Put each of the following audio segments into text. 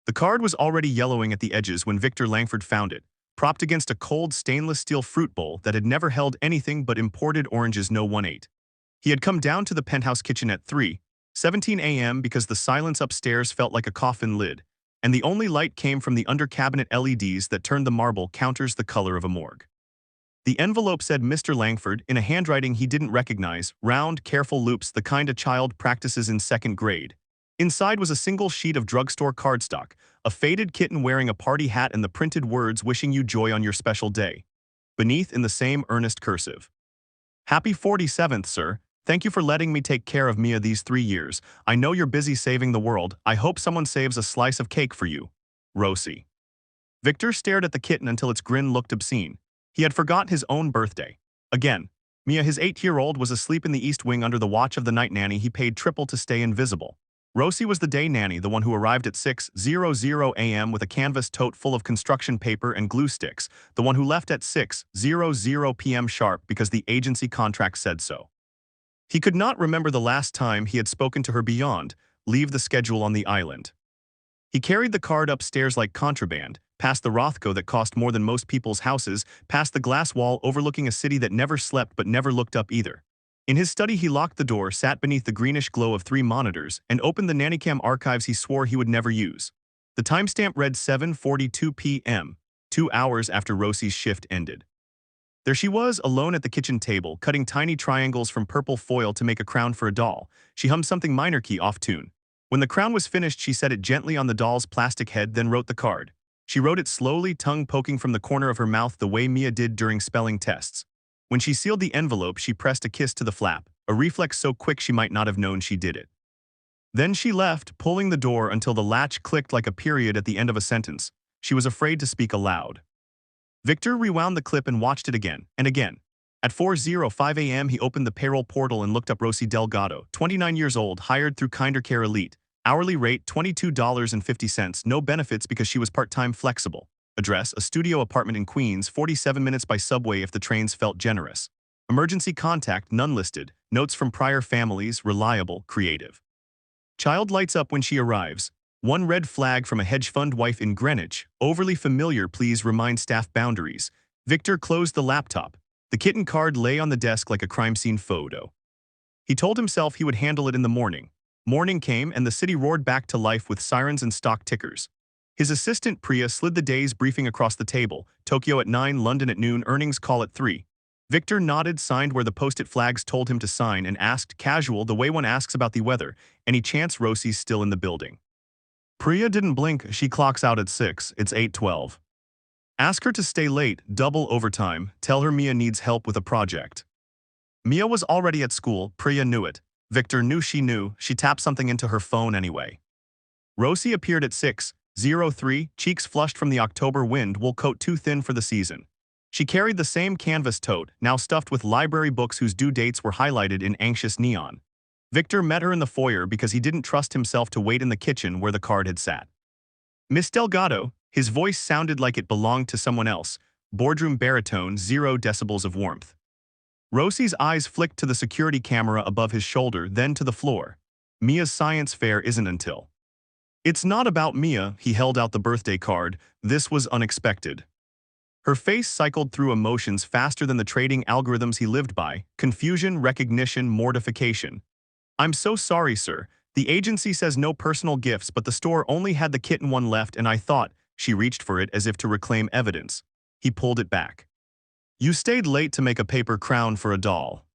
The card was already yellowing at the edges when Victor Langford found it, propped against a cold stainless steel fruit bowl that had never held anything but imported oranges no one ate. He had come down to the penthouse kitchen at 3:17 a.m. because the silence upstairs felt like a coffin lid, and the only light came from the under-cabinet LEDs that turned the marble counters the color of a morgue. The envelope said Mr. Langford in a handwriting he didn't recognize, round, careful loops the kind a child practices in second grade. Inside was a single sheet of drugstore cardstock, a faded kitten wearing a party hat and the printed words wishing you joy on your special day. Beneath in the same earnest cursive. Happy 47th, sir. Thank you for letting me take care of Mia these 3 years. I know you're busy saving the world. I hope someone saves a slice of cake for you. Rosie. Victor stared at the kitten until its grin looked obscene. He had forgot his own birthday. Again, Mia, his 8-year-old, was asleep in the east wing under the watch of the night nanny he paid triple to stay invisible. Rosie was the day nanny, the one who arrived at 6:00 a.m. with a canvas tote full of construction paper and glue sticks, the one who left at 6:00 p.m. sharp because the agency contract said so. He could not remember the last time he had spoken to her beyond, leave the schedule on the island. He carried the card upstairs like contraband, past the Rothko that cost more than most people's houses, past the glass wall overlooking a city that never slept but never looked up either. In his study he locked the door, sat beneath the greenish glow of 3 monitors, and opened the nannycam archives he swore he would never use. The timestamp read 7:42 p.m., 2 hours after Rosie's shift ended. There she was, alone at the kitchen table, cutting tiny triangles from purple foil to make a crown for a doll. She hummed something minor key off tune. When the crown was finished, she set it gently on the doll's plastic head, then wrote the card. She wrote it slowly, tongue poking from the corner of her mouth the way Mia did during spelling tests. When she sealed the envelope, she pressed a kiss to the flap, a reflex so quick she might not have known she did it. Then she left, pulling the door until the latch clicked like a period at the end of a sentence. She was afraid to speak aloud. Victor rewound the clip and watched it again and again. At 4:05 a.m. he opened the payroll portal and looked up Rosie Delgado, 29 years old, hired through Kinder Care Elite. Hourly rate $22.50, no benefits because she was part-time flexible. Address, a studio apartment in Queens, 47 minutes by subway if the trains felt generous. Emergency contact, none listed. Notes from prior families, reliable, creative. Child lights up when she arrives. One red flag from a hedge fund wife in Greenwich. Overly familiar, please remind staff boundaries. Victor closed the laptop. The kitten card lay on the desk like a crime scene photo. He told himself he would handle it in the morning. Morning came and the city roared back to life with sirens and stock tickers. His assistant Priya slid the day's briefing across the table. Tokyo at 9, London at noon, earnings call at 3. Victor nodded, signed where the post-it flags told him to sign, and asked, casual, the way one asks about the weather, any chance Rosie's still in the building. Priya didn't blink. She clocks out at 6. It's 8:12. Ask her to stay late, double overtime. Tell her Mia needs help with a project. Mia was already at school. Priya knew it. Victor knew she knew. She tapped something into her phone anyway. Rosie appeared at 6:03, cheeks flushed from the October wind, wool coat too thin for the season. She carried the same canvas tote, now stuffed with library books whose due dates were highlighted in anxious neon. Victor met her in the foyer because he didn't trust himself to wait in the kitchen where the card had sat. Miss Delgado, his voice sounded like it belonged to someone else, boardroom baritone, 0 decibels of warmth. Rosie's eyes flicked to the security camera above his shoulder, then to the floor. Mia's science fair isn't until. It's not about Mia. He held out the birthday card. This was unexpected. Her face cycled through emotions faster than the trading algorithms he lived by: confusion, recognition, mortification. I'm so sorry, sir. The agency says no personal gifts, but the store only had the kitten one left and I thought. She reached for it as if to reclaim evidence. He pulled it back. You stayed late to make a paper crown for a doll.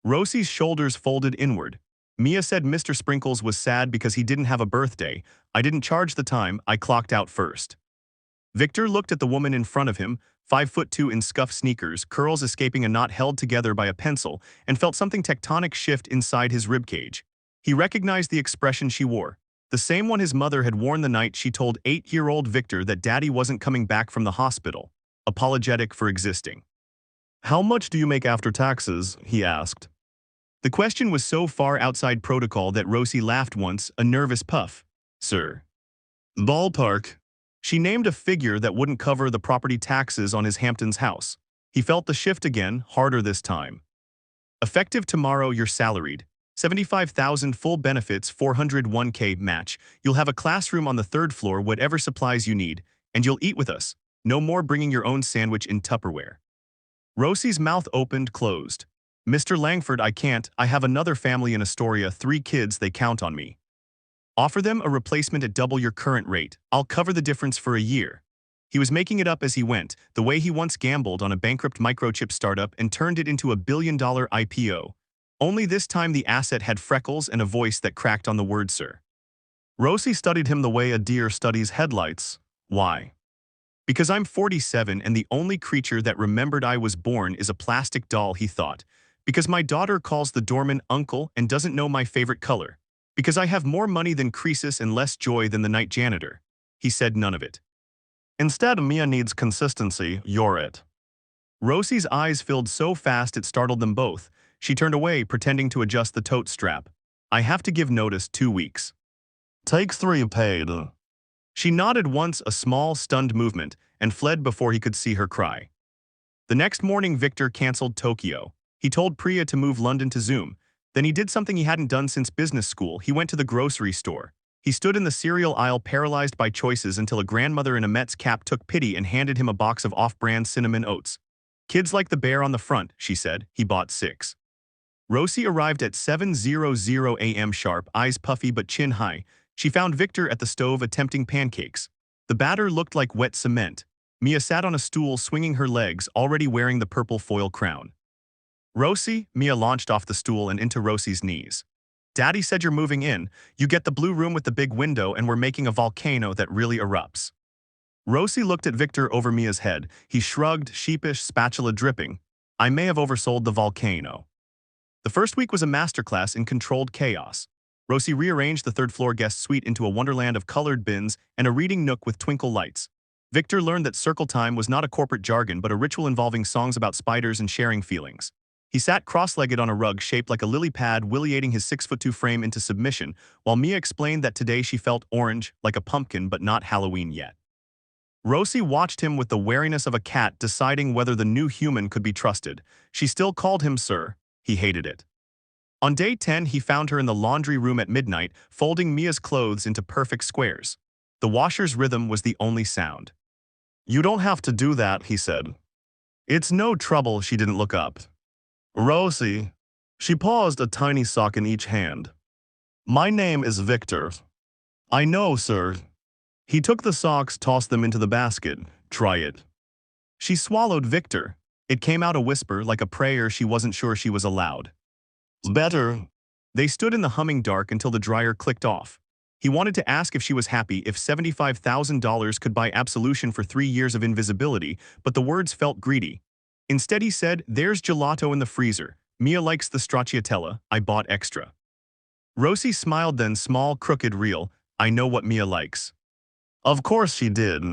Rosie's shoulders folded inward. Mia said Mr. Sprinkles was sad because he didn't have a birthday. I didn't charge the time. I clocked out first. Victor looked at the woman in front of him, 5'2" in scuffed sneakers, curls escaping a knot held together by a pencil, and felt something tectonic shift inside his ribcage. He recognized the expression she wore, the same one his mother had worn the night she told 8-year-old Victor that Daddy wasn't coming back from the hospital, apologetic for existing. How much do you make after taxes? He asked. The question was so far outside protocol that Rosie laughed once, a nervous puff. Sir. Ballpark. She named a figure that wouldn't cover the property taxes on his Hamptons house. He felt the shift again, harder this time. Effective tomorrow, you're salaried. 75,000 full benefits 401k match. You'll have a classroom on the third floor, whatever supplies you need, and you'll eat with us. No more bringing your own sandwich in Tupperware. Rosie's mouth opened, closed. Mr. Langford, I can't. I have another family in Astoria, 3 kids, they count on me. Offer them a replacement at double your current rate. I'll cover the difference for a year. He was making it up as he went, the way he once gambled on a bankrupt microchip startup and turned it into a billion-dollar IPO. Only this time the asset had freckles and a voice that cracked on the word sir. Rosie studied him the way a deer studies headlights. Why? Because I'm 47 and the only creature that remembered I was born is a plastic doll, he thought. Because my daughter calls the doorman uncle and doesn't know my favorite color. Because I have more money than Croesus and less joy than the night janitor. He said none of it. Instead, Mia needs consistency, you're it. Rosie's eyes filled so fast it startled them both. She turned away, pretending to adjust the tote strap. I have to give notice, 2 weeks. Take 3 paid. She nodded once, a small, stunned movement, and fled before he could see her cry. The next morning, Victor canceled Tokyo. He told Priya to move London to Zoom. Then he did something he hadn't done since business school. He went to the grocery store. He stood in the cereal aisle paralyzed by choices until a grandmother in a Mets cap took pity and handed him a box of off-brand cinnamon oats. Kids like the bear on the front, she said. He bought 6. Rosie arrived at 7:00 a.m. sharp, eyes puffy but chin high. She found Victor at the stove attempting pancakes. The batter looked like wet cement. Mia sat on a stool swinging her legs, already wearing the purple foil crown. Rosie, Mia launched off the stool and into Rosie's knees. Daddy said you're moving in. You get the blue room with the big window and we're making a volcano that really erupts. Rosie looked at Victor over Mia's head. He shrugged, sheepish, spatula dripping. I may have oversold the volcano. The first week was a masterclass in controlled chaos. Rosie rearranged the third-floor guest suite into a wonderland of colored bins and a reading nook with twinkle lights. Victor learned that circle time was not a corporate jargon but a ritual involving songs about spiders and sharing feelings. He sat cross-legged on a rug shaped like a lily pad, williating his 6'2" frame into submission, while Mia explained that today she felt orange, like a pumpkin but not Halloween yet. Rosie watched him with the wariness of a cat deciding whether the new human could be trusted. She still called him sir. He hated it. On day 10, he found her in the laundry room at midnight, folding Mia's clothes into perfect squares. The washer's rhythm was the only sound. You don't have to do that, he said. It's no trouble. She didn't look up. Rosie. She paused, a tiny sock in each hand. My name is Victor. I know, sir. He took the socks, tossed them into the basket. Try it. She swallowed Victor. It came out a whisper, like a prayer she wasn't sure she was allowed. Better. They stood in the humming dark until the dryer clicked off. He wanted to ask if she was happy, if $75,000 could buy absolution for 3 years of invisibility, but the words felt greedy. Instead he said, there's gelato in the freezer. Mia likes the stracciatella. I bought extra. Rosie smiled then, small, crooked, real. I know what Mia likes. Of course she did.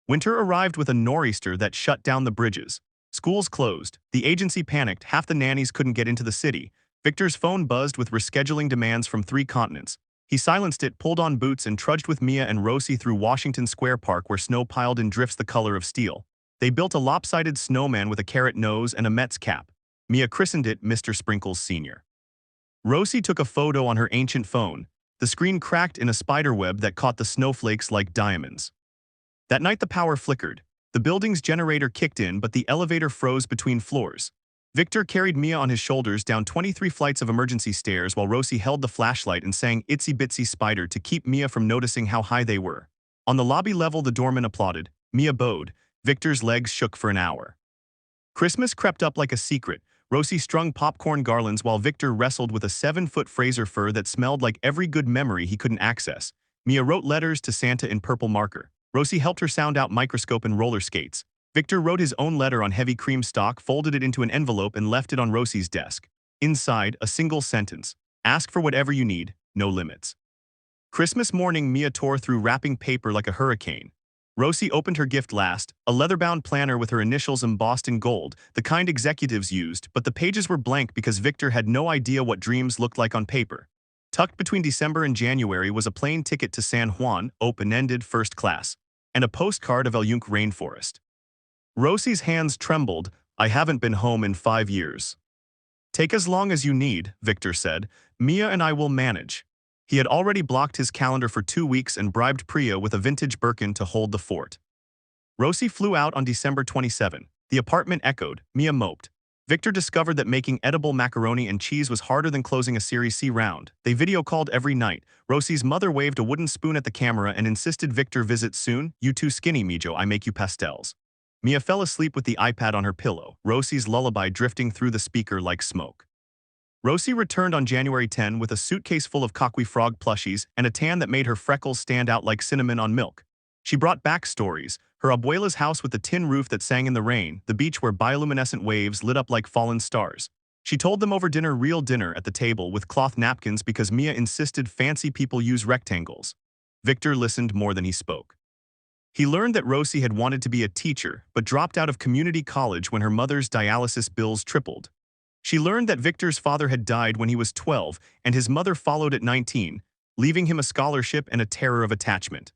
Winter arrived with a nor'easter that shut down the bridges. Schools closed. The agency panicked. Half the nannies couldn't get into the city. Victor's phone buzzed with rescheduling demands from 3 continents. He silenced it, pulled on boots, and trudged with Mia and Rosie through Washington Square Park where snow piled in drifts the color of steel. They built a lopsided snowman with a carrot nose and a Mets cap. Mia christened it Mr. Sprinkles Sr. Rosie took a photo on her ancient phone. The screen cracked in a spiderweb that caught the snowflakes like diamonds. That night the power flickered. The building's generator kicked in, but the elevator froze between floors. Victor carried Mia on his shoulders down 23 flights of emergency stairs while Rosie held the flashlight and sang Itsy Bitsy Spider to keep Mia from noticing how high they were. On the lobby level the doorman applauded. Mia bowed. Victor's legs shook for an hour. Christmas crept up like a secret. Rosie strung popcorn garlands while Victor wrestled with a 7-foot Fraser fur that smelled like every good memory he couldn't access. Mia wrote letters to Santa in purple marker. Rosie helped her sound out microscope and roller skates. Victor wrote his own letter on heavy cream stock, folded it into an envelope, and left it on Rosie's desk. Inside, a single sentence. Ask for whatever you need, no limits. Christmas morning, Mia tore through wrapping paper like a hurricane. Rosie opened her gift last, a leather-bound planner with her initials embossed in gold, the kind executives used, but the pages were blank because Victor had no idea what dreams looked like on paper. Tucked between December and January was a plane ticket to San Juan, open-ended, first class, and a postcard of El Yunque rainforest. Rosie's hands trembled. I haven't been home in 5 years. Take as long as you need, Victor said. Mia and I will manage. He had already blocked his calendar for 2 weeks and bribed Priya with a vintage Birkin to hold the fort. Rosie flew out on December 27. The apartment echoed. Mia moped. Victor discovered that making edible macaroni and cheese was harder than closing a Series C round. They video called every night. Rosie's mother waved a wooden spoon at the camera and insisted Victor visit soon. You too skinny, Mijo, I make you pastels. Mia fell asleep with the iPad on her pillow, Rosie's lullaby drifting through the speaker like smoke. Rosie returned on January 10 with a suitcase full of coqui frog plushies and a tan that made her freckles stand out like cinnamon on milk. She brought back stories. Her abuela's house with the tin roof that sang in the rain, the beach where bioluminescent waves lit up like fallen stars. She told them over dinner, real dinner at the table with cloth napkins because Mia insisted fancy people use rectangles. Victor listened more than he spoke. He learned that Rosie had wanted to be a teacher but dropped out of community college when her mother's dialysis bills tripled. She learned that Victor's father had died when he was 12 and his mother followed at 19, leaving him a scholarship and a terror of attachment.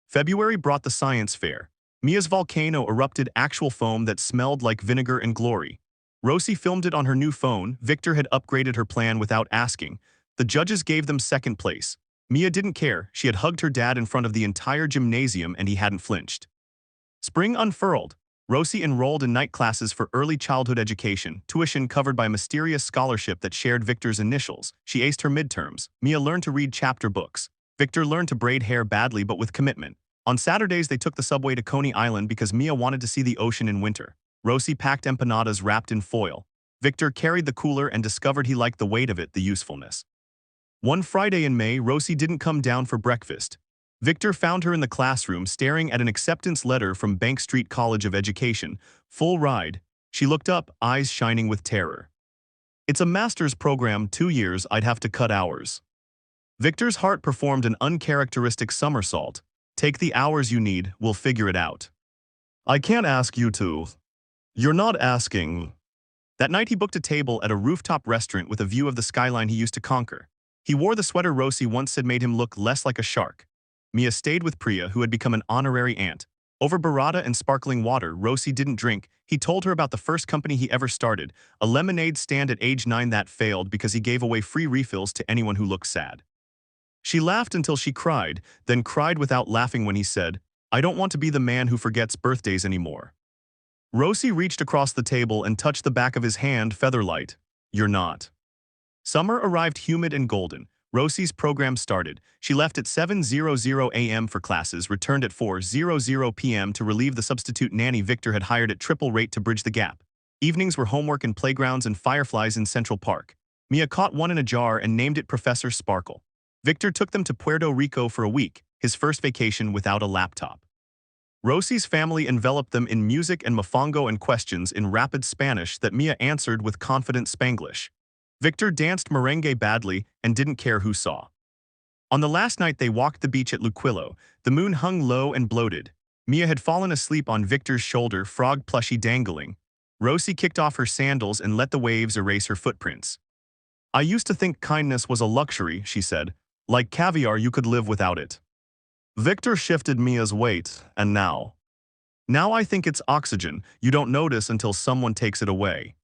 February brought the science fair. Mia's volcano erupted actual foam that smelled like vinegar and glory. Rosie filmed it on her new phone. Victor had upgraded her plan without asking. The judges gave them second place. Mia didn't care. She had hugged her dad in front of the entire gymnasium and he hadn't flinched. Spring unfurled. Rosie enrolled in night classes for early childhood education, tuition covered by a mysterious scholarship that shared Victor's initials. She aced her midterms. Mia learned to read chapter books. Victor learned to braid hair badly but with commitment. On Saturdays, they took the subway to Coney Island because Mia wanted to see the ocean in winter. Rosie packed empanadas wrapped in foil. Victor carried the cooler and discovered he liked the weight of it, the usefulness. One Friday in May, Rosie didn't come down for breakfast. Victor found her in the classroom staring at an acceptance letter from Bank Street College of Education. Full ride. She looked up, eyes shining with terror. It's a master's program, 2 years, I'd have to cut hours. Victor's heart performed an uncharacteristic somersault. Take the hours you need, we'll figure it out. I can't ask you to. You're not asking. That night he booked a table at a rooftop restaurant with a view of the skyline he used to conquer. He wore the sweater Rosie once said made him look less like a shark. Mia stayed with Priya, who had become an honorary aunt. Over burrata and sparkling water, Rosie didn't drink. He told her about the first company he ever started, a lemonade stand at age 9 that failed because he gave away free refills to anyone who looked sad. She laughed until she cried, then cried without laughing when he said, I don't want to be the man who forgets birthdays anymore. Rosie reached across the table and touched the back of his hand, featherlight. You're not. Summer arrived humid and golden. Rosie's program started. She left at 7:00 a.m. for classes, returned at 4:00 p.m. to relieve the substitute nanny Victor had hired at triple rate to bridge the gap. Evenings were homework in playgrounds and fireflies in Central Park. Mia caught one in a jar and named it Professor Sparkle. Victor took them to Puerto Rico for a week, his first vacation without a laptop. Rosie's family enveloped them in music and mofongo and questions in rapid Spanish that Mia answered with confident Spanglish. Victor danced merengue badly and didn't care who saw. On the last night they walked the beach at Luquillo, the moon hung low and bloated. Mia had fallen asleep on Victor's shoulder, frog plushie dangling. Rosie kicked off her sandals and let the waves erase her footprints. I used to think kindness was a luxury, she said. Like caviar, you could live without it. Victor shifted Mia's weight, and now I think it's oxygen. You don't notice until someone takes it away.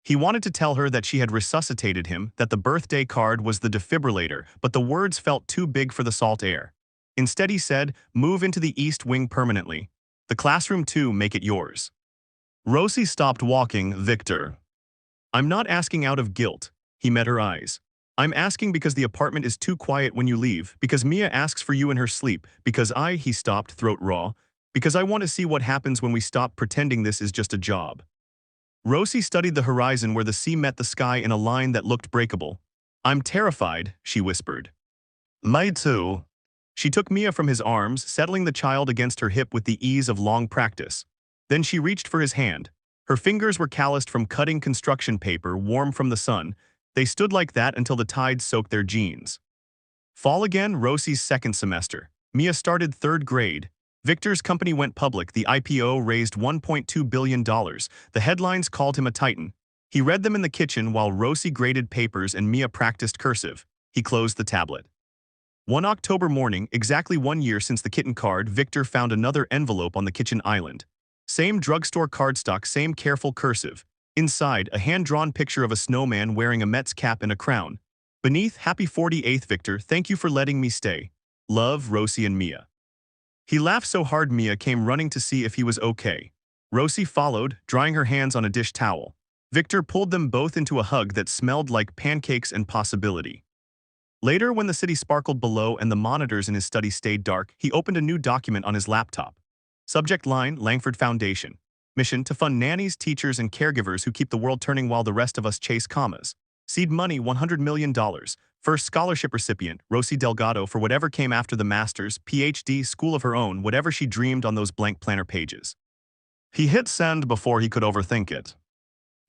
He wanted to tell her that she had resuscitated him, that the birthday card was the defibrillator, but the words felt too big for the salt air. Instead he said, move into the East Wing permanently. The classroom too, make it yours. Rosie stopped walking. Victor. I'm not asking out of guilt. He met her eyes. I'm asking because the apartment is too quiet when you leave, because Mia asks for you in her sleep, because he stopped, throat raw, because I want to see what happens when we stop pretending this is just a job. Rosie studied the horizon where the sea met the sky in a line that looked breakable. I'm terrified, she whispered. Me too. She took Mia from his arms, settling the child against her hip with the ease of long practice. Then she reached for his hand. Her fingers were calloused from cutting construction paper, warm from the sun. They stood like that until the tide soaked their jeans. Fall again, Rosie's second semester. Mia started 3rd grade. Victor's company went public. The IPO raised $1.2 billion. The headlines called him a titan. He read them in the kitchen while Rosie graded papers and Mia practiced cursive. He closed the tablet. One October morning, exactly 1 year since the kitten card, Victor found another envelope on the kitchen island. Same drugstore cardstock, same careful cursive. Inside, a hand-drawn picture of a snowman wearing a Mets cap and a crown. Beneath, Happy 48th Victor, thank you for letting me stay. Love, Rosie and Mia. He laughed so hard Mia came running to see if he was okay. Rosie followed, drying her hands on a dish towel. Victor pulled them both into a hug that smelled like pancakes and possibility. Later, when the city sparkled below and the monitors in his study stayed dark, he opened a new document on his laptop. Subject line, Langford Foundation. Mission to fund nannies, teachers, and caregivers who keep the world turning while the rest of us chase commas. Seed money, $100 million. First scholarship recipient, Rosie Delgado, for whatever came after the master's, PhD, school of her own, whatever she dreamed on those blank planner pages. He hit send before he could overthink it.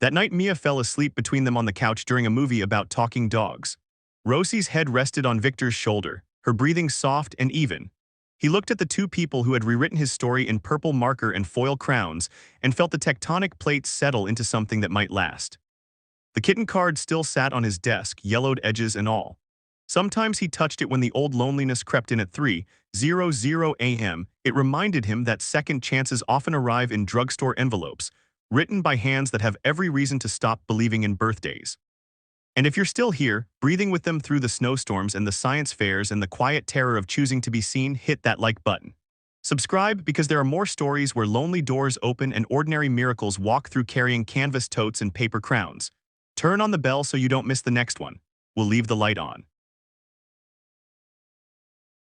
That night, Mia fell asleep between them on the couch during a movie about talking dogs. Rosie's head rested on Victor's shoulder, her breathing soft and even. He looked at the two people who had rewritten his story in purple marker and foil crowns and felt the tectonic plates settle into something that might last. The kitten card still sat on his desk, yellowed edges and all. Sometimes he touched it when the old loneliness crept in at 3:00 a.m. It reminded him that second chances often arrive in drugstore envelopes, written by hands that have every reason to stop believing in birthdays. And if you're still here, breathing with them through the snowstorms and the science fairs and the quiet terror of choosing to be seen, hit that like button. Subscribe because there are more stories where lonely doors open and ordinary miracles walk through carrying canvas totes and paper crowns. Turn on the bell so you don't miss the next one. We'll leave the light on.